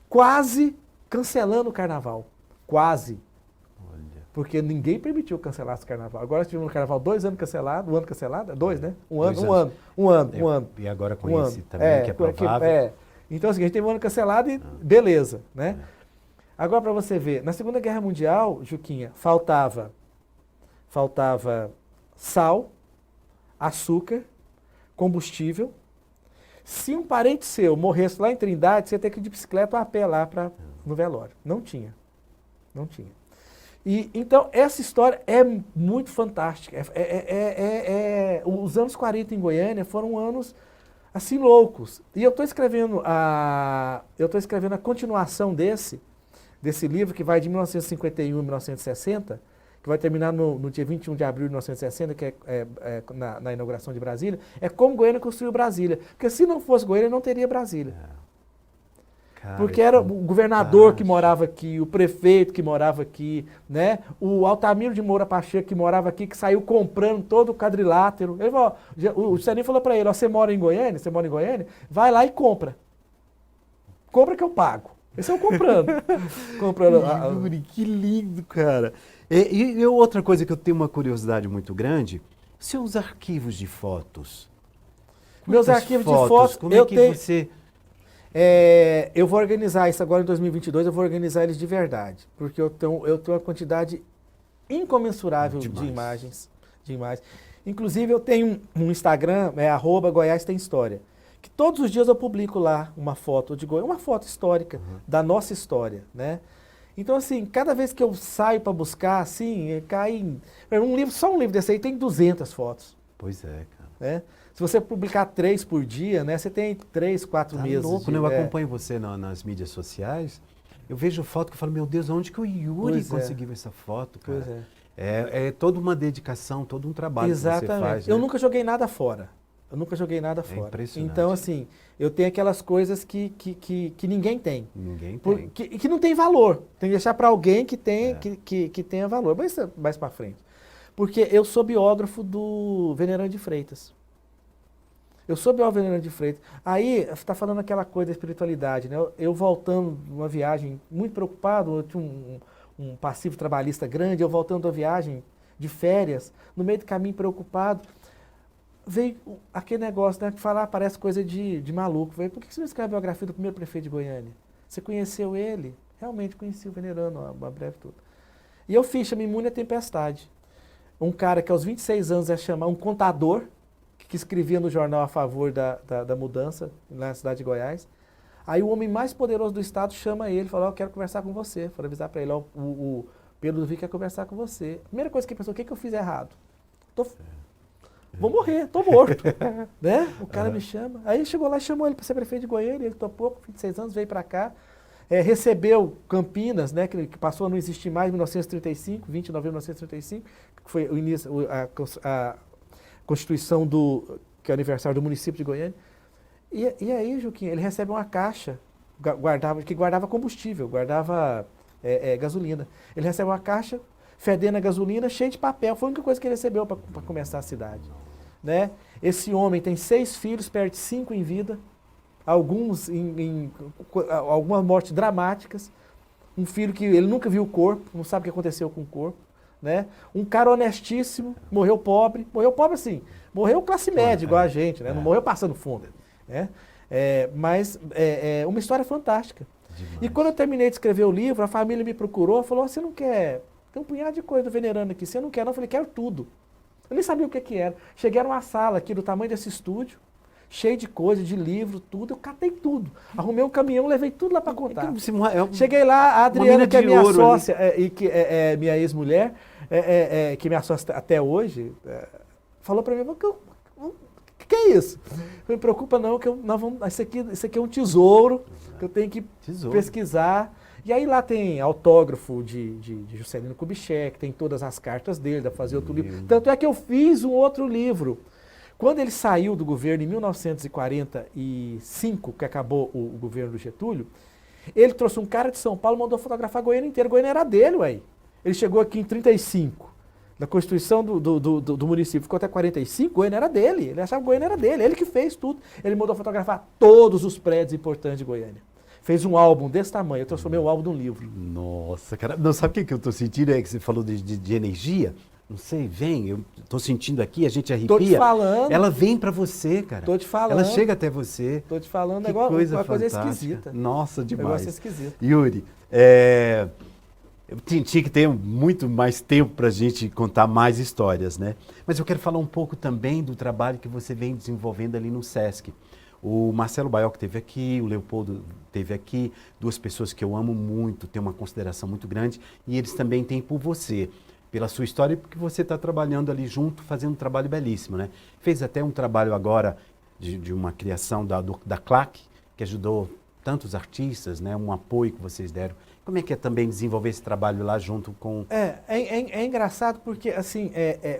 Quase cancelando o carnaval. Quase. Olha. Porque ninguém permitiu cancelar esse carnaval. Agora tivemos no carnaval 2 anos cancelado, um ano cancelado, 2, né? Um ano. E agora com esse também, que é provável. Então, assim, a gente teve um ano cancelado e beleza, né? Agora, para você ver, na Segunda Guerra Mundial, Juquinha, faltava sal, açúcar, combustível. Se um parente seu morresse lá em Trindade, você ia ter que ir de bicicleta ou a pé lá no velório. Não tinha. E, então, essa história é muito fantástica. Os anos 40 em Goiânia foram anos, assim, loucos. E eu estou escrevendo a continuação desse livro, que vai de 1951 a 1960, que vai terminar no dia 21 de abril de 1960, que na inauguração de Brasília, é como Goiânia construiu Brasília. Porque se não fosse Goiânia, não teria Brasília. Cara, porque era o governador que morava aqui, o prefeito que morava aqui, né? O Altamiro de Moura Pacheco que morava aqui, que saiu comprando todo o quadrilátero. Ele falou, o Juscelino falou para ele, você mora em Goiânia, vai lá e compra. Compra que eu pago. Esse é o comprando. Yuri, que lindo, cara. E outra coisa que eu tenho uma curiosidade muito grande, seus arquivos de fotos. Meus arquivos de fotos, como é que você... eu vou organizar isso agora em 2022, eu vou organizar eles de verdade, porque eu tenho uma quantidade incomensurável de imagens. Inclusive eu tenho um Instagram, @Goiás tem história, que todos os dias eu publico lá uma foto de Goiás, uma foto histórica da nossa história, né? Então, assim, cada vez que eu saio para buscar, assim, cai um livro, só um livro desse aí tem 200 fotos. Pois é, cara. Né? Se você publicar 3 por dia, né, você tem 3, 4 Tá meses. louco, né? Eu acompanho você nas mídias sociais, eu vejo foto que eu falo, meu Deus, onde que o Yuri Pois é. conseguiu essa foto, cara? Pois é. É toda uma dedicação, todo um trabalho Exatamente. que você faz, Eu né? nunca joguei nada fora. Eu nunca joguei nada fora. impressionante. Então, assim, eu tenho aquelas coisas que ninguém tem. Ninguém tem. Que não tem valor. Tem que deixar para alguém que, tem, É. que tenha valor. Mas isso é mais para frente. Porque eu sou biógrafo do Venerando de Freitas. Eu sou biógrafo do Venerando de Freitas. Aí, você está falando aquela coisa da espiritualidade, né? Eu voltando de uma viagem muito preocupado, eu tinha um passivo trabalhista grande, eu voltando da viagem de férias, no meio do caminho preocupado, veio aquele negócio, né, que falar parece coisa de maluco. Veio, por que você não escreve a biografia do primeiro prefeito de Goiânia? Você conheceu ele? Realmente conheci o Venerando, uma breve tudo. E eu fiz, chama Imune à Tempestade. Um cara que aos 26 anos é chamar um contador, que escrevia no jornal a favor da mudança na cidade de Goiás. Aí o homem mais poderoso do estado chama ele, fala, eu quero conversar com você. Foi avisar para ele, ó, o Pedro do Vico quer conversar com você. Primeira coisa que ele pensou, o que eu fiz errado? Vou morrer, tô morto. Né? O cara me chama. Aí chegou lá e chamou ele para ser prefeito de Goiânia, ele topou, com 26 anos, veio para cá. Recebeu Campinas, né, que passou a não existir mais em 1935, 20 de novembro de 1935, que foi o início, a Constituição que é o aniversário do município de Goiânia. E aí, Juquinha, ele recebe uma caixa que guardava combustível, guardava gasolina. Ele recebe uma caixa fedendo a gasolina, cheia de papel. Foi a única coisa que ele recebeu para começar a cidade. Né? Esse homem tem 6 filhos, perde 5 em vida, alguns algumas mortes dramáticas. Um filho que ele nunca viu o corpo, não sabe o que aconteceu com o corpo. Né? Um cara honestíssimo, morreu pobre assim, morreu classe média, igual a gente, né? Não morreu passando fome. Né? Mas uma história fantástica. Demais. E quando eu terminei de escrever o livro, a família me procurou, falou, você não quer, tem um punhado de coisa do Venerando aqui, você não quer não? Eu falei, quero tudo. Eu nem sabia o que era. Cheguei a uma sala aqui do tamanho desse estúdio, cheio de coisa, de livro, tudo, eu catei tudo. Arrumei um caminhão, levei tudo lá para contar. Cheguei lá, a Adriana, que é minha sócia e que é minha ex-mulher, que me sócia até hoje, falou para mim, o que é isso? Não me preocupa não, que isso aqui é um tesouro, que eu tenho que pesquisar. E aí lá tem autógrafo de Juscelino Kubitschek, tem todas as cartas dele, dá pra fazer outro livro. Tanto é que eu fiz um outro livro. Quando ele saiu do governo em 1945, que acabou o governo do Getúlio, ele trouxe um cara de São Paulo, mandou fotografar Goiânia inteira. Goiânia era dele, ué. Ele chegou aqui em 35, na Constituição do município, ficou até 45, Goiânia era dele. Ele achava que Goiânia era dele, ele que fez tudo. Ele mandou fotografar todos os prédios importantes de Goiânia. Fez um álbum desse tamanho, eu transformei o álbum num livro. Nossa, cara, não, sabe o que eu estou sentindo? É que você falou de energia. Não sei, eu tô sentindo aqui, a gente arrepia. Tô te falando. Ela vem para você, cara. Tô te falando. Ela chega até você. Tô te falando, que uma coisa fantástica. esquisita. Nossa, demais. Negócio esquisito. Yuri, eu tinha que ter muito mais tempo para a gente contar mais histórias, né? Mas eu quero falar um pouco também do trabalho que você vem desenvolvendo ali no SESC. O Marcelo Baioc esteve aqui, o Leopoldo esteve aqui, 2 pessoas que eu amo muito, tenho uma consideração muito grande, e eles também têm por você, pela sua história, porque você está trabalhando ali junto, fazendo um trabalho belíssimo, né? Fez até um trabalho agora de uma criação da CLAC, que ajudou tantos artistas, né? Um apoio que vocês deram. Como é que é também desenvolver esse trabalho lá junto com... É engraçado porque, assim,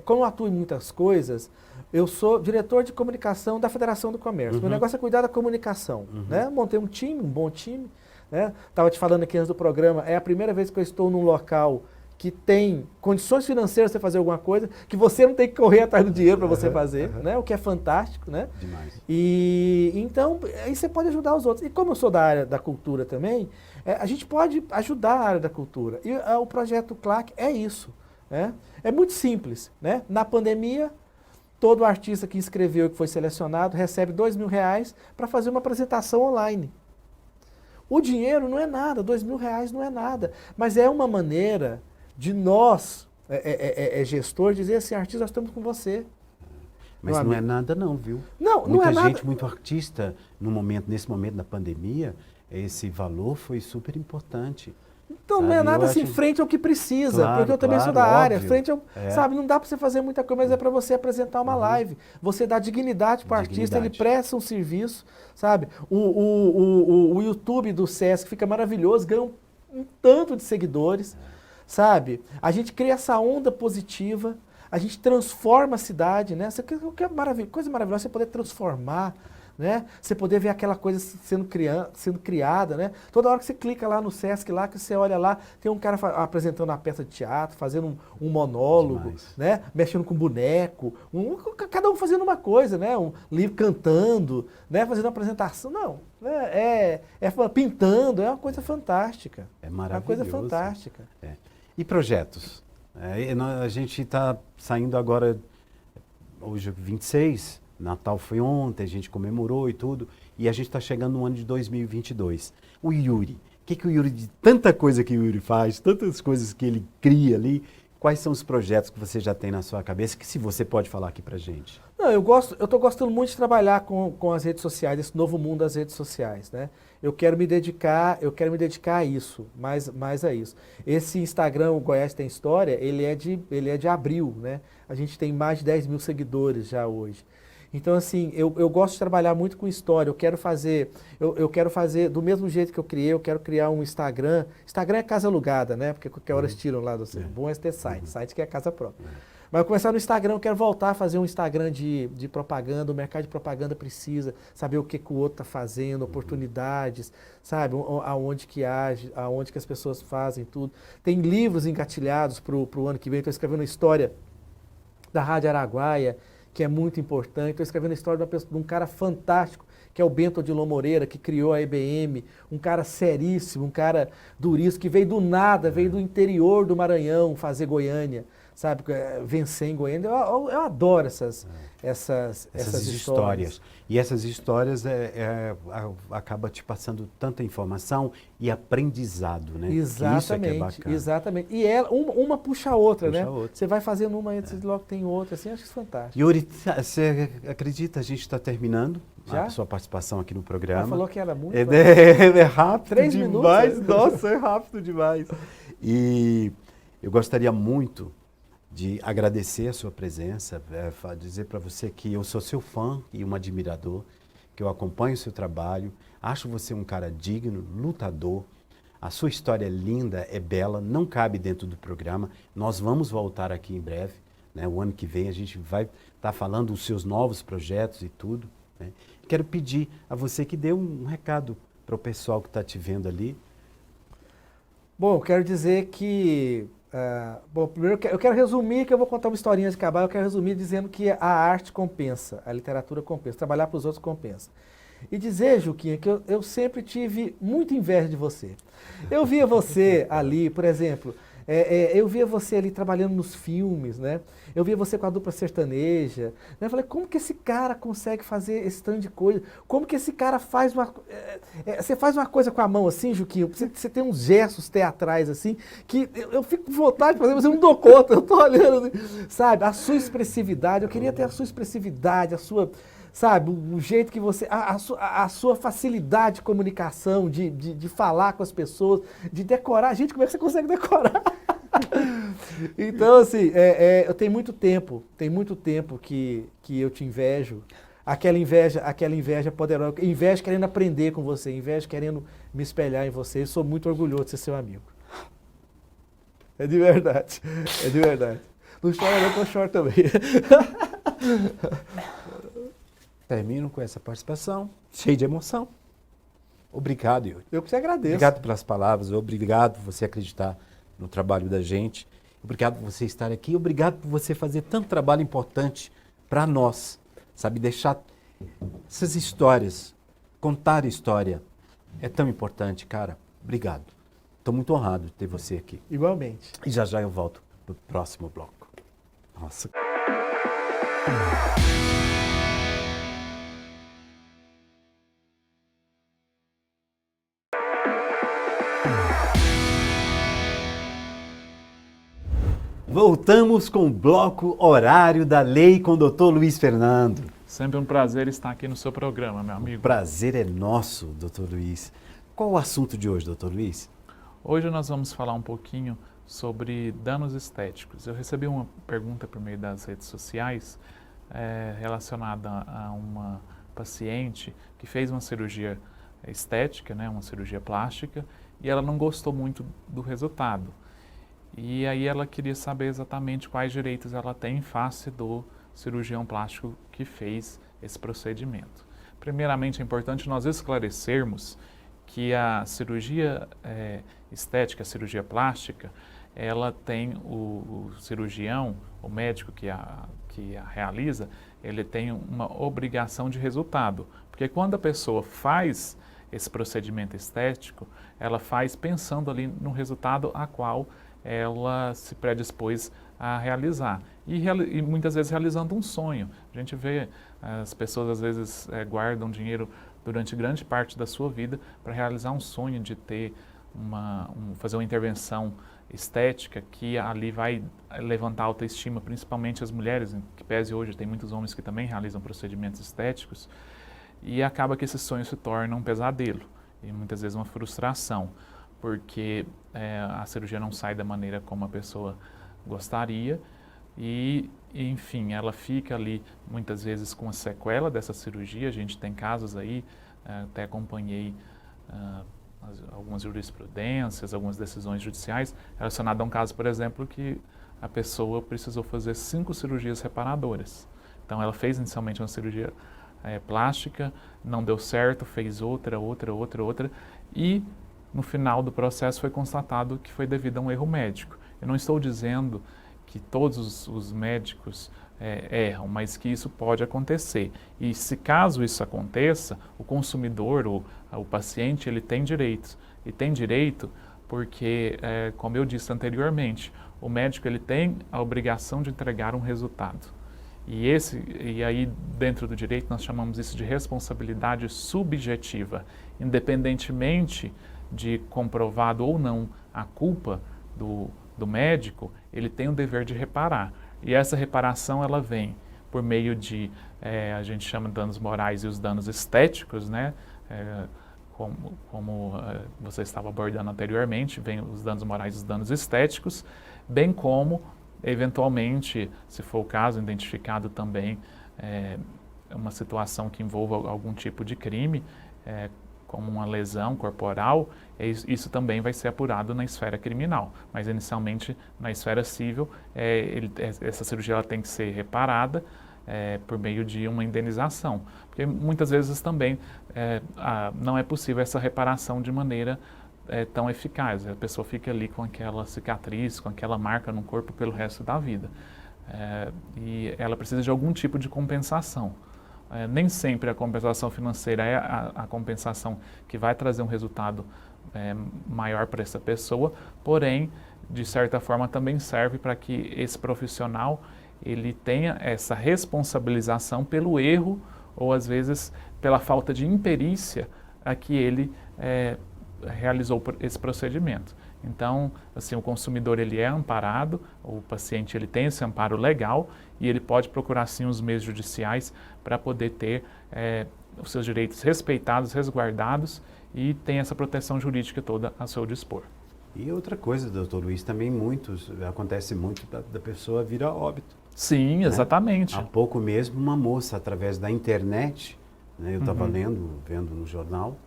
como eu atuo em muitas coisas, eu sou diretor de comunicação da Federação do Comércio. Meu negócio é cuidar da comunicação, né? Montei um time, um bom time, né? Estava te falando aqui antes do programa, é a primeira vez que eu estou num local que tem condições financeiras para você fazer alguma coisa, que você não tem que correr atrás do dinheiro para você fazer, né? O que é fantástico, né? Demais. E então, aí você pode ajudar os outros. E como eu sou da área da cultura também, a gente pode ajudar a área da cultura. E o projeto CLAC é isso, né? É muito simples, né? Na pandemia, todo artista que inscreveu e que foi selecionado recebe R$2.000 para fazer uma apresentação online. O dinheiro não é nada, R$2.000 não é nada, mas é uma maneira de nós, gestor, dizer assim, artista, nós estamos com você. Mas não é nada não, viu? Não é Muita nada. gente, muito artista, nesse momento da pandemia, esse valor foi super importante. Então não é nada assim, frente ao que precisa, Claro, porque eu também sou da claro, área, óbvio. frente ao, sabe, não dá para você fazer muita coisa, mas é para você apresentar uma live, você dá dignidade para o artista, ele presta um serviço, sabe? O YouTube do Sesc fica maravilhoso, ganha um tanto de seguidores, sabe? A gente cria essa onda positiva, a gente transforma a cidade, né? O que é coisa maravilhosa é você poder transformar, né? Você poder ver aquela coisa sendo criada, né? Toda hora que você clica lá no Sesc, lá que você olha lá, tem um cara apresentando uma peça de teatro, fazendo um monólogo, né? Mexendo com boneco, cada um fazendo uma coisa, né? Um livro cantando, né? Fazendo uma apresentação. Não, pintando, é uma coisa fantástica. É maravilhoso. É uma coisa fantástica. É. E projetos? A gente está saindo agora, hoje 26, Natal foi ontem, a gente comemorou e tudo, e a gente está chegando no ano de 2022. O Yuri, o Yuri, de tanta coisa que o Yuri faz, tantas coisas que ele cria ali, quais são os projetos que você já tem na sua cabeça, que se você pode falar aqui pra gente? Não, eu estou gostando muito de trabalhar com as redes sociais, esse novo mundo das redes sociais, né? Eu quero me dedicar a isso, mais a isso. Esse Instagram, o Goiás Tem História, ele é de abril, né? A gente tem mais de 10 mil seguidores já hoje. Então, assim, eu gosto de trabalhar muito com história, eu quero fazer do mesmo jeito que eu criei, eu quero criar um Instagram. Instagram é casa alugada, né? Porque qualquer hora eles tiram lá do seu. Bom é ter site que é casa própria. Mas eu começar no Instagram, eu quero voltar a fazer um Instagram de propaganda, o mercado de propaganda precisa saber o que o outro está fazendo, oportunidades, sabe? Aonde que age, aonde que as pessoas fazem tudo. Tem livros engatilhados para o ano que vem, estou escrevendo uma história da Rádio Araguaia, que é muito importante. Estou escrevendo a história de um cara fantástico, que é o Bento Odilon Moreira, que criou a EBM, um cara seríssimo, um cara duríssimo, que veio do nada, veio do interior do Maranhão fazer Goiânia, sabe? Vencer em Goiânia. Eu adoro essas histórias. E essas histórias acaba te passando tanta informação e aprendizado, né? Exatamente, isso é que é bacana. Exatamente. E uma puxa a outra, né? Você vai fazendo uma e logo tem outra, assim, acho isso fantástico. Yuri, você acredita, a gente está terminando já? A sua participação aqui no programa. Ela falou que era muito. É rápido 3 demais, minutos. Nossa, é rápido demais. E eu gostaria muito de agradecer a sua presença, dizer para você que eu sou seu fã e um admirador, que eu acompanho o seu trabalho, acho você um cara digno, lutador, a sua história é linda, é bela, não cabe dentro do programa, nós vamos voltar aqui em breve, né? O ano que vem a gente vai estar falando dos seus novos projetos e tudo, né? Quero pedir a você que dê um recado para o pessoal que está te vendo ali. Bom, eu quero dizer que primeiro eu quero resumir, que eu vou contar uma historinha de cabal, eu quero resumir dizendo que a arte compensa, a literatura compensa, trabalhar para os outros compensa. E dizer, Juquinha, que eu sempre tive muita inveja de você. Eu via você ali, por exemplo, eu via você ali trabalhando nos filmes, né? Eu via você com a dupla sertaneja. Né? Eu falei, como que esse cara consegue fazer esse tanto de coisa? Como que esse cara faz uma... você faz uma coisa com a mão assim, Juquinha, você tem uns gestos teatrais assim, que eu fico com vontade de fazer, mas eu não dou conta, eu tô olhando, assim, sabe? A sua expressividade, eu queria ter a sua expressividade, a sua... Sabe, o jeito que você... A sua facilidade de comunicação, de falar com as pessoas, de decorar. Gente, como é que você consegue decorar? Então, assim, tem muito tempo que eu te invejo. Aquela inveja poderosa, inveja querendo aprender com você, inveja querendo me espelhar em você. Eu sou muito orgulhoso de ser seu amigo. É de verdade, é de verdade. Não chora não, que eu choro também. Termino com essa participação, cheio de emoção. Obrigado, Yuri. Eu que te agradeço. Obrigado pelas palavras, obrigado por você acreditar no trabalho da gente, obrigado por você estar aqui, obrigado por você fazer tanto trabalho importante para nós, sabe, deixar essas histórias, contar história, é tão importante, cara. Obrigado. Estou muito honrado de ter você aqui. Igualmente. E já eu volto pro próximo bloco. Nossa. Voltamos com o bloco Horário da Lei com o Dr. Luiz Fernando. Sempre um prazer estar aqui no seu programa, meu amigo. O prazer é nosso, Dr. Luiz. Qual o assunto de hoje, Dr. Luiz? Hoje nós vamos falar um pouquinho sobre danos estéticos. Eu recebi uma pergunta por meio das redes sociais relacionada a uma paciente que fez uma cirurgia estética, né, uma cirurgia plástica, e ela não gostou muito do resultado. E aí ela queria saber exatamente quais direitos ela tem em face do cirurgião plástico que fez esse procedimento. Primeiramente, é importante nós esclarecermos que a cirurgia estética, a cirurgia plástica, ela tem o cirurgião, o médico que a realiza, ele tem uma obrigação de resultado. Porque quando a pessoa faz esse procedimento estético, ela faz pensando ali no resultado a qual ela se predispôs a realizar. E muitas vezes realizando um sonho. A gente vê as pessoas às vezes guardam dinheiro durante grande parte da sua vida para realizar um sonho de ter fazer uma intervenção estética que ali vai levantar a autoestima, principalmente as mulheres, que pese hoje tem muitos homens que também realizam procedimentos estéticos, e acaba que esse sonho se torna um pesadelo e muitas vezes uma frustração, porque a cirurgia não sai da maneira como a pessoa gostaria e, enfim, ela fica ali muitas vezes com a sequela dessa cirurgia. A gente tem casos aí, até acompanhei algumas jurisprudências, algumas decisões judiciais relacionadas a um caso, por exemplo, que a pessoa precisou fazer 5 cirurgias reparadoras. Então ela fez inicialmente uma cirurgia plástica, não deu certo, fez outra, e no final do processo foi constatado que foi devido a um erro médico. Eu não estou dizendo que todos os médicos erram, mas que isso pode acontecer. E se caso isso aconteça, o consumidor, o paciente, ele tem direitos. E tem direito porque, como eu disse anteriormente, o médico ele tem a obrigação de entregar um resultado. E aí, dentro do direito, nós chamamos isso de responsabilidade subjetiva. Independentemente de comprovado ou não a culpa do médico, ele tem o dever de reparar. E essa reparação, ela vem por meio de, a gente chama de danos morais e os danos estéticos, né? Como você estava abordando anteriormente, vem os danos morais e os danos estéticos, bem como, eventualmente, se for o caso, identificado também uma situação que envolva algum tipo de crime, como uma lesão corporal, isso também vai ser apurado na esfera criminal. Mas, inicialmente, na esfera civil, essa cirurgia ela tem que ser reparada por meio de uma indenização. Porque, muitas vezes, também não é possível essa reparação de maneira tão eficaz. A pessoa fica ali com aquela cicatriz, com aquela marca no corpo pelo resto da vida. E ela precisa de algum tipo de compensação. Nem sempre a compensação financeira é a compensação que vai trazer um resultado maior para essa pessoa, porém, de certa forma, também serve para que esse profissional ele tenha essa responsabilização pelo erro ou, às vezes, pela falta de imperícia a que ele realizou esse procedimento. Então, assim, o consumidor ele é amparado, o paciente ele tem esse amparo legal e ele pode procurar sim os meios judiciais para poder ter os seus direitos respeitados, resguardados e tem essa proteção jurídica toda a seu dispor. E outra coisa, doutor Luiz, também acontece muito da pessoa vir a óbito. Sim, exatamente. Há pouco mesmo uma moça, através da internet, né, eu estava vendo no jornal,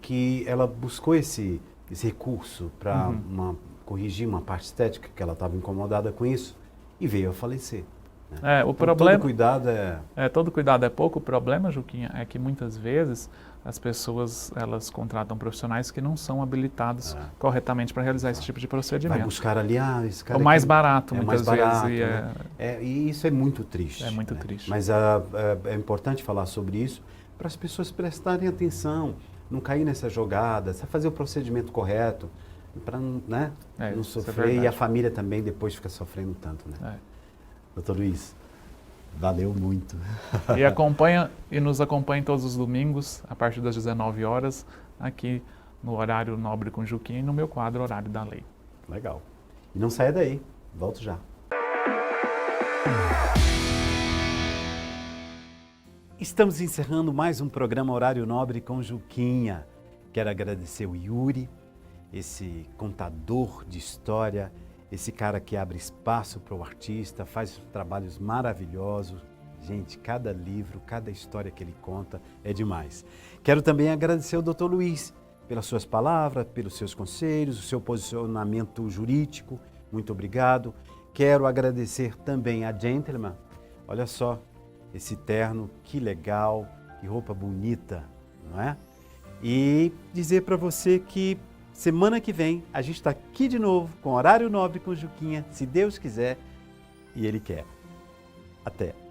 que ela buscou esse recurso para corrigir uma parte estética, que ela estava incomodada com isso, e veio a falecer. Né? O então, problema, todo cuidado todo cuidado é pouco. O problema, Juquinha, é que muitas vezes as pessoas elas contratam profissionais que não são habilitados corretamente para realizar esse tipo de procedimento. Vai buscar ali, esse cara o mais barato, mais muitas barato, vezes. Né? E isso é muito triste. É muito triste. Mas é importante falar sobre isso para as pessoas prestarem atenção, não cair nessa jogada, fazer o procedimento correto, para não sofrer, e a família também depois fica sofrendo tanto. Né? Doutor Luiz, valeu muito. E nos acompanhe todos os domingos, a partir das 19 horas, aqui no Horário Nobre com Juquinha e no meu quadro Horário da Lei. Legal. E não saia daí, volto já. Estamos encerrando mais um programa Horário Nobre com Juquinha. Quero agradecer o Yuri esse contador de história, esse cara que abre espaço para o artista, faz trabalhos maravilhosos. Gente, cada livro, cada história que ele conta é demais. Quero também agradecer ao Dr. Luiz pelas suas palavras, pelos seus conselhos, o seu posicionamento jurídico. Muito obrigado. Quero agradecer também a Gentleman. Olha só, esse terno, que legal, que roupa bonita, não é? E dizer para você que semana que vem a gente está aqui de novo com horário nobre com o Juquinha, se Deus quiser e Ele quer. Até!